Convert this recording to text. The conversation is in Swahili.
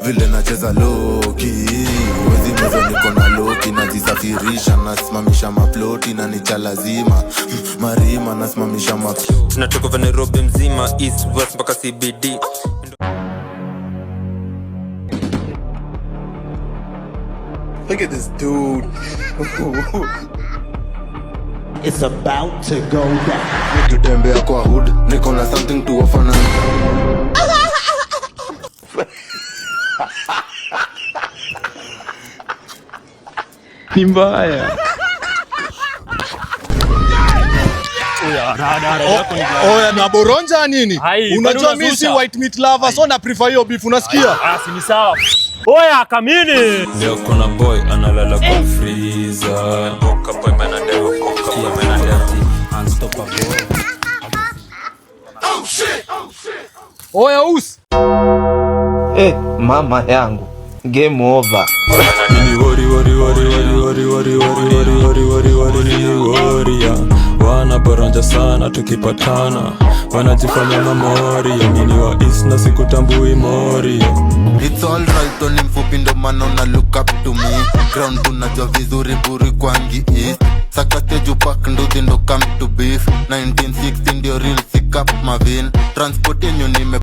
vile nacheza loki. Wezi mwezo niko na loki, najisafirisha, nasimamisha maploti na nicha lazima. Marima nasimamisha tunatoka va Nairobi mzima, East West mpaka CBD. Look at this dude. It's about to go down. Nikitembea kwa hood, niko na something to offer na ni mbaya. Oya na boronja nini? Unajua mimi si white meat lover, so na prefer hiyo beef, unasikia? Si ni sawa. Oya kamini. Leo kuna boy analala kwa freezer. Boka boy manadeo, boka boy manadeo. Unstoppable. Oh shit. Oya us. Mama yangu. Game over. Wanaboranja sana tukipatana, wanajifanya mamori ya mini wa East na sikutambui mori. It's all right, Tony mfupi ndo maana una look up to me. Ground tunajua vizuri buri kwangi East. Saka stage upak nduthi ndo come to beef. 1960 ndio real sick up mavin. Transport yenyu nime